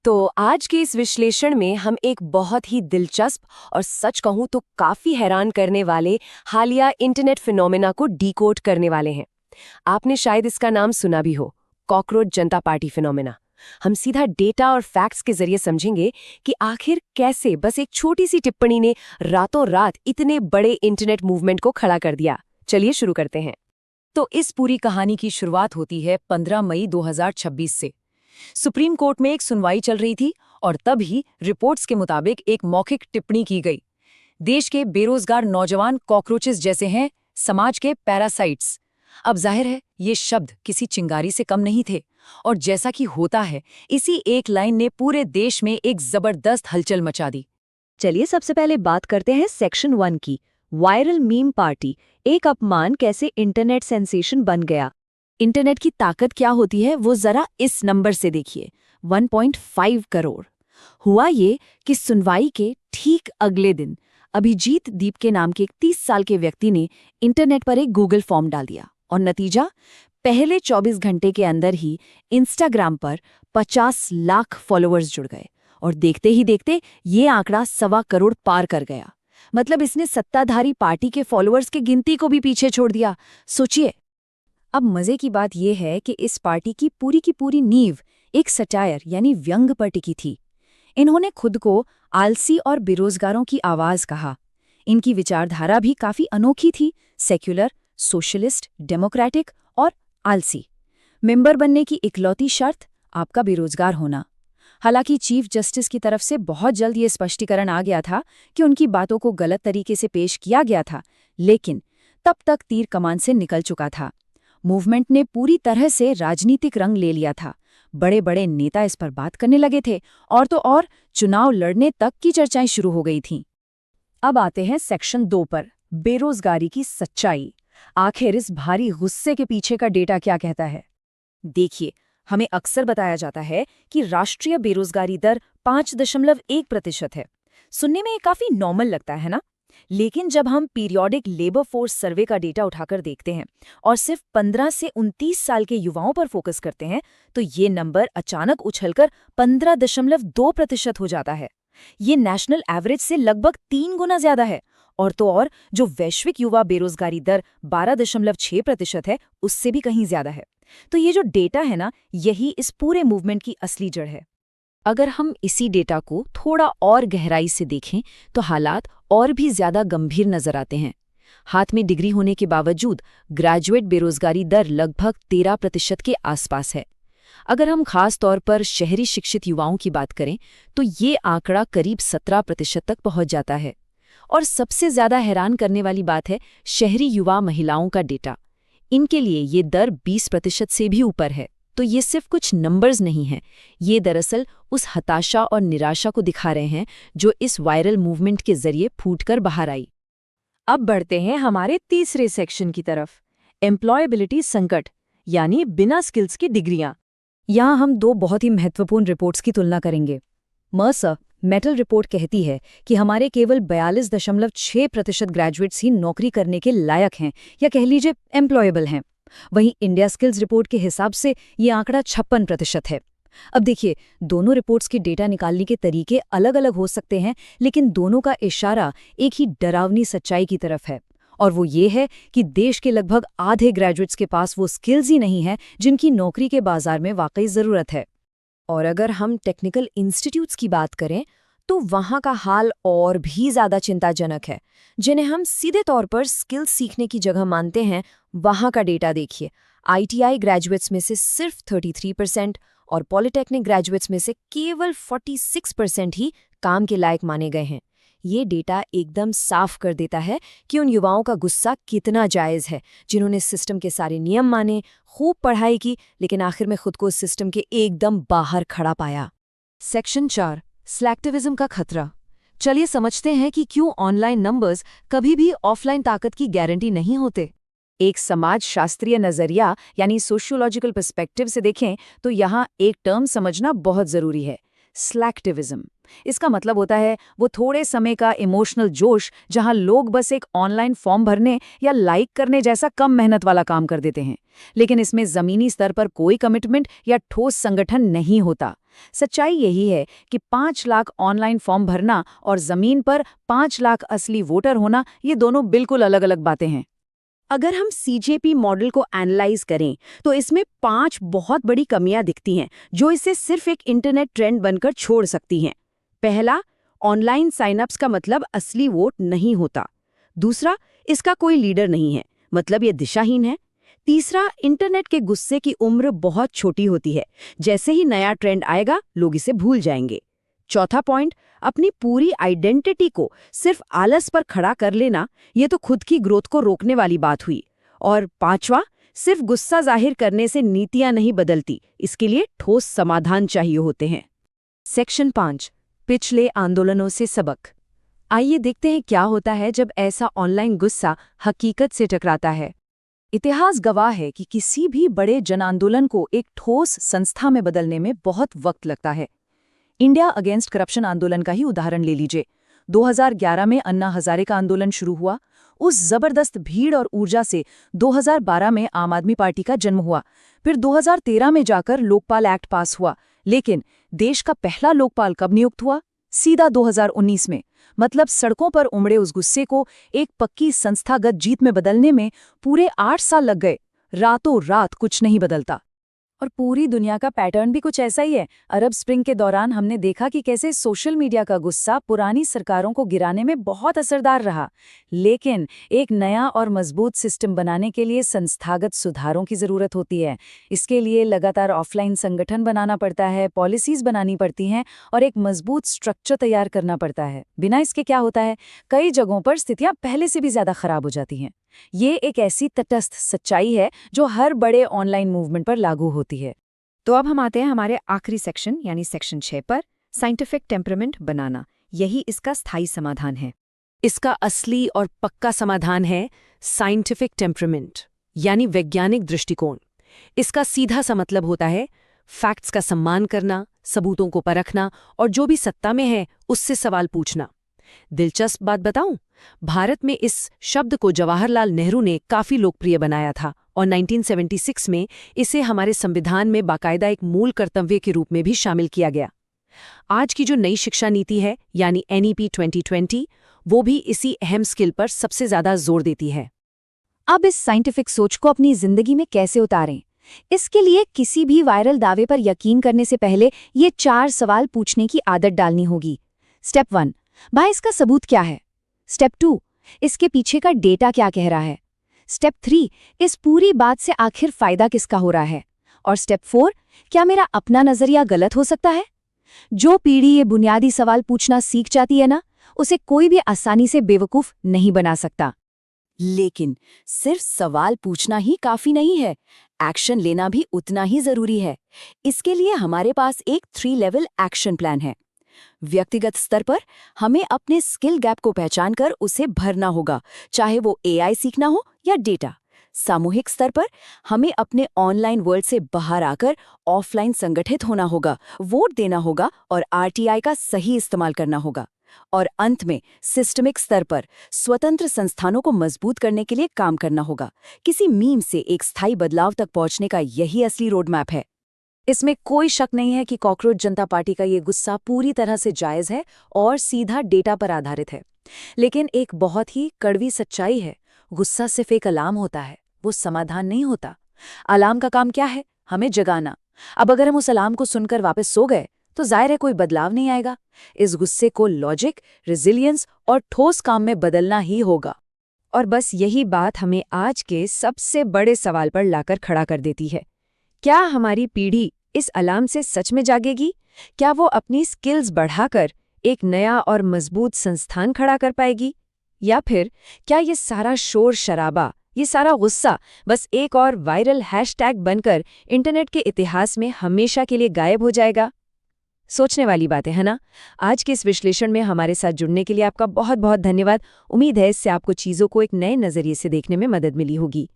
तो आज के इस विश्लेषण में हम एक बहुत ही दिलचस्प और सच कहूं तो काफी हैरान करने वाले हालिया इंटरनेट फिनोमेना को डीकोड करने वाले हैं। आपने शायद इसका नाम सुना भी हो, कॉकरोच जनता पार्टी फिनोमेना। हम सीधा डेटा और फैक्ट्स के जरिए समझेंगे कि आखिर कैसे बस एक छोटी सी टिप्पणी ने रातों रात इतने बड़े इंटरनेट मूवमेंट को खड़ा कर दिया। चलिए शुरू करते हैं। तो इस पूरी कहानी की शुरुआत होती है 15 मई 2026 से। सुप्रीम कोर्ट में एक सुनवाई चल रही थी और तभी रिपोर्ट्स के मुताबिक एक मौखिक टिप्पणी की गई। देश के बेरोजगार नौजवान कॉकरोचेस जैसे हैं, समाज के पैरासाइट्स। अब जाहिर है ये शब्द किसी चिंगारी से कम नहीं थे और जैसा कि होता है, इसी एक लाइन ने पूरे देश में एक जबरदस्त हलचल मचा दी। चलिए सबसे पहले बात करते हैं सेक्शन 1 की। वायरल मीम पार्टी, एक अपमान कैसे इंटरनेट सेंसेशन बन गया। इंटरनेट की ताकत क्या होती है वो जरा इस नंबर से देखिए, 1.5 करोड़। हुआ ये कि सुनवाई के ठीक अगले दिन अभिजीत दीप के नाम के एक 30 साल के व्यक्ति ने इंटरनेट पर एक गूगल फॉर्म डाल दिया और नतीजा, पहले 24 घंटे के अंदर ही इंस्टाग्राम पर 50 लाख फॉलोअर्स जुड़ गए और देखते ही देखते ये आंकड़ा 1.25 करोड़ पार कर गया। मतलब इसने सत्ताधारी पार्टी के फॉलोअर्स की गिनती को भी पीछे छोड़ दिया। सोचिए। अब मजे की बात यह है कि इस पार्टी की पूरी नींव एक सटायर यानी व्यंग पर टिकी थी। इन्होंने खुद को आलसी और बेरोजगारों की आवाज कहा। इनकी विचारधारा भी काफी अनोखी थी, सेक्युलर, सोशलिस्ट, डेमोक्रेटिक और आलसी। मेंबर बनने की इकलौती शर्त आपका बेरोजगार होना। हालांकि चीफ जस्टिस की तरफ से बहुत जल्द ये स्पष्टीकरण आ गया था कि उनकी बातों को गलत तरीके से पेश किया गया था, लेकिन तब तक तीर कमान से निकल चुका था। मूवमेंट ने पूरी तरह से राजनीतिक रंग ले लिया था। बड़े बड़े नेता इस पर बात करने लगे थे और तो और चुनाव लड़ने तक की चर्चाएं शुरू हो गई थीं। अब आते हैं सेक्शन 2 पर, बेरोजगारी की सच्चाई। आखिर इस भारी गुस्से के पीछे का डेटा क्या कहता है? देखिए, हमें अक्सर बताया जाता है कि राष्ट्रीय बेरोजगारी दर 5.1% है। सुनने में ये काफी नॉर्मल लगता है ना? लेकिन जब हम पीरियोडिक लेबर फोर्स सर्वे का डेटा उठाकर देखते हैं और सिर्फ 15 से 29 साल के युवाओं पर फोकस करते हैं, तो ये नंबर अचानक उछलकर 15.2% हो जाता है। ये नेशनल एवरेज से लगभग 3 गुना ज्यादा है। और तो और जो वैश्विक युवा बेरोजगारी दर 12.6% है, उससे भी कहीं ज्यादा है। तो ये जो डेटा है ना, यही इस पूरे मूवमेंट की असली जड़ है। अगर हम इसी डेटा को थोड़ा और गहराई से देखें तो हालात और भी ज्यादा गंभीर नजर आते हैं। हाथ में डिग्री होने के बावजूद ग्रेजुएट बेरोजगारी दर लगभग 13% के आसपास है। अगर हम खास तौर पर शहरी शिक्षित युवाओं की बात करें तो ये आंकड़ा करीब 17% तक पहुंच जाता है। और सबसे ज्यादा हैरान करने वाली बात है शहरी युवा महिलाओं का डेटा। इनके लिए ये दर 20% से भी ऊपर है। तो ये सिर्फ कुछ नंबर्स नहीं हैं, ये दरअसल उस हताशा और निराशा को दिखा रहे हैं जो इस वायरल मूवमेंट के जरिए फूटकर बाहर आई। अब बढ़ते हैं हमारे तीसरे सेक्शन की तरफ, एम्प्लॉयबिलिटी संकट, यानी बिना स्किल्स की डिग्रियां। यहाँ हम 2 बहुत ही महत्वपूर्ण रिपोर्ट्स की तुलना करेंगे। मर्सर मेटल रिपोर्ट कहती है कि हमारे केवल 42.6% ग्रेजुएट्स ही नौकरी करने के लायक हैं, या कह लीजिए एम्प्लॉयबल हैं। वहीं इंडिया स्किल्स रिपोर्ट के हिसाब से ये आंकड़ा 56% है। अब देखिए, दोनों रिपोर्ट्स के डेटा निकालने के तरीके अलग अलग हो सकते हैं, लेकिन दोनों का इशारा एक ही डरावनी सच्चाई की तरफ है, और वो ये है कि देश के लगभग आधे ग्रेजुएट्स के पास वो स्किल्स ही नहीं है जिनकी नौकरी के बाजार में वाकई जरूरत है। और अगर हम टेक्निकल इंस्टीट्यूट्स की बात करें तो वहाँ का हाल और भी ज़्यादा चिंताजनक है। जिन्हें हम सीधे तौर पर स्किल्स सीखने की जगह मानते हैं, वहाँ का डेटा देखिए। ITI ग्रेजुएट्स में से सिर्फ 33% और पॉलिटेक्निक ग्रेजुएट्स में से केवल 46% ही काम के लायक माने गए हैं। ये डेटा एकदम साफ कर देता है कि उन युवाओं का गुस्सा कितना जायज़ है, जिन्होंने सिस्टम के सारे नियम माने, खूब पढ़ाई की, लेकिन आखिर में खुद को सिस्टम के एकदम बाहर खड़ा पाया। सेक्शन 4, स्लैक्टिविज्म का खतरा। चलिए समझते हैं कि क्यों ऑनलाइन नंबर्स कभी भी ऑफलाइन ताकत की गारंटी नहीं होते। एक समाज शास्त्रीय नजरिया यानी सोशियोलॉजिकल पर्सपेक्टिव से देखें तो यहाँ एक टर्म समझना बहुत जरूरी है, स्लैक्टिविज्म। इसका मतलब होता है वो थोड़े समय का इमोशनल जोश जहां लोग बस एक ऑनलाइन फॉर्म भरने या लाइक करने जैसा कम मेहनत वाला काम कर देते हैं, लेकिन इसमें जमीनी स्तर पर कोई कमिटमेंट या ठोस संगठन नहीं होता। सच्चाई यही है कि 5 लाख ऑनलाइन फॉर्म भरना और जमीन पर 5 लाख असली वोटर होना, ये दोनों बिल्कुल अलग-अलग बातें हैं। अगर हम सीजेपी मॉडल को एनालाइज करें तो इसमें 5 बहुत बड़ी कमियां दिखती हैं जो इसे सिर्फ एक इंटरनेट ट्रेंड बनकर छोड़ सकती हैं। पहला, ऑनलाइन साइनअप्स का मतलब असली वोट नहीं होता। दूसरा, इसका कोई लीडर नहीं है, मतलब ये दिशाहीन है। तीसरा, इंटरनेट के गुस्से की उम्र बहुत छोटी होती है, जैसे ही नया ट्रेंड आएगा लोग इसे भूल जाएंगे। चौथा पॉइंट, अपनी पूरी आइडेंटिटी को सिर्फ आलस पर खड़ा कर लेना, ये तो खुद की ग्रोथ को रोकने वाली बात हुई। और पांचवा, सिर्फ गुस्सा जाहिर करने से नीतियां नहीं बदलती, इसके लिए ठोस समाधान चाहिए होते हैं। सेक्शन 5, पिछले आंदोलनों से सबक। आइए देखते हैं क्या होता है जब ऐसा ऑनलाइन गुस्सा हकीकत से टकराता है। इतिहास गवाह है कि किसी भी बड़े जन आंदोलन को एक ठोस संस्था में बदलने में बहुत वक्त लगता है। इंडिया अगेंस्ट करप्शन आंदोलन का ही उदाहरण ले लीजिए। 2011 में अन्ना हजारे का आंदोलन शुरू हुआ। उस जबरदस्त भीड़ और ऊर्जा से 2012 में आम आदमी पार्टी का जन्म हुआ। फिर 2013 में जाकर लोकपाल एक्ट पास हुआ। लेकिन देश का पहला लोकपाल कब नियुक्त हुआ? सीधा 2019 में। मतलब सड़कों पर उमड़े उस गुस्से को एक पक्की संस्थागत जीत में बदलने में पूरे 8 साल लग गए। रातों रात कुछ नहीं बदलता। और पूरी दुनिया का पैटर्न भी कुछ ऐसा ही है। अरब स्प्रिंग के दौरान हमने देखा कि कैसे सोशल मीडिया का गुस्सा पुरानी सरकारों को गिराने में बहुत असरदार रहा। लेकिन एक नया और मजबूत सिस्टम बनाने के लिए संस्थागत सुधारों की जरूरत होती है। इसके लिए लगातार ऑफलाइन संगठन बनाना पड़ता है, पॉलिसीज बनानी पड़ती हैं और एक मजबूत स्ट्रक्चर तैयार करना पड़ता है। बिना इसके क्या होता है, कई जगहों पर स्थितियां पहले से भी ज्यादा खराब हो जाती हैं। ये एक ऐसी तटस्थ सच्चाई है जो हर बड़े ऑनलाइन मूवमेंट पर लागू होती है। तो अब हम आते हैं हमारे आखिरी सेक्शन यानी सेक्शन 6 पर, साइंटिफिक टेम्परामेंट बनाना। यही इसका स्थायी समाधान है। इसका असली और पक्का समाधान है साइंटिफिक टेम्परामेंट, यानी वैज्ञानिक दृष्टिकोण। इसका सीधा सा मतलब होता है फैक्ट्स का सम्मान करना, सबूतों को परखना और जो भी सत्ता में है उससे सवाल पूछना। दिलचस्प बात बताऊं, भारत में इस शब्द को जवाहरलाल नेहरू ने काफी लोकप्रिय बनाया था और 1976 में इसे हमारे संविधान में बाकायदा एक मूल कर्तव्य के रूप में भी शामिल किया गया। आज की जो नई शिक्षा नीति है यानी NEP 2020, वो भी इसी अहम स्किल पर सबसे ज्यादा जोर देती है। अब इस साइंटिफिक सोच को अपनी जिंदगी में कैसे उतारें? इसके लिए किसी भी वायरल दावे पर यकीन करने से पहले ये 4 सवाल पूछने की आदत डालनी होगी। स्टेप 1, भाई इसका सबूत क्या है? स्टेप 2, इसके पीछे का डेटा क्या कह रहा है? स्टेप 3, इस पूरी बात से आखिर फायदा किसका हो रहा है? और स्टेप 4, क्या मेरा अपना नजरिया गलत हो सकता है? जो पीढ़ी ये बुनियादी सवाल पूछना सीख जाती है ना, उसे कोई भी आसानी से बेवकूफ नहीं बना सकता। लेकिन सिर्फ सवाल पूछना ही काफी नहीं है, एक्शन लेना भी उतना ही जरूरी है। इसके लिए हमारे पास एक 3 लेवल एक्शन प्लान है। व्यक्तिगत स्तर पर हमें अपने स्किल गैप को पहचानकर उसे भरना होगा, चाहे वो AI सीखना हो या डेटा। सामूहिक स्तर पर हमें अपने ऑनलाइन वर्ल्ड से बाहर आकर ऑफलाइन संगठित होना होगा, वोट देना होगा और RTI का सही इस्तेमाल करना होगा। और अंत में सिस्टमिक स्तर पर स्वतंत्र संस्थानों को मजबूत करने के लिए काम करना होगा। किसी मीम से एक स्थायी बदलाव तक पहुंचने का यही असली रोड मैप है। इसमें कोई शक नहीं है कि कॉकरोच जनता पार्टी का ये गुस्सा पूरी तरह से जायज है और सीधा डेटा पर आधारित है। लेकिन एक बहुत ही कड़वी सच्चाई है, गुस्सा सिर्फ एक अलार्म होता है, वो समाधान नहीं होता। अलार्म का काम क्या है? हमें जगाना। अब अगर हम उस अलार्म को सुनकर वापस सो गए तो जाहिर है कोई बदलाव नहीं आएगा। इस गुस्से को लॉजिक, रेजिलियंस और ठोस काम में बदलना ही होगा। और बस यही बात हमें आज के सबसे बड़े सवाल पर लाकर खड़ा कर देती है। क्या हमारी पीढ़ी इस अलार्म से सच में जागेगी? क्या वो अपनी स्किल्स बढ़ाकर एक नया और मजबूत संस्थान खड़ा कर पाएगी? या फिर क्या ये सारा शोर शराबा, ये सारा गुस्सा बस एक और वायरल हैशटैग बनकर इंटरनेट के इतिहास में हमेशा के लिए गायब हो जाएगा? सोचने वाली बात है ना? आज के इस विश्लेषण में हमारे साथ जुड़ने के लिए आपका बहुत बहुत धन्यवाद। उम्मीद है इससे आपको चीज़ों को एक नए नज़रिए से देखने में मदद मिली होगी।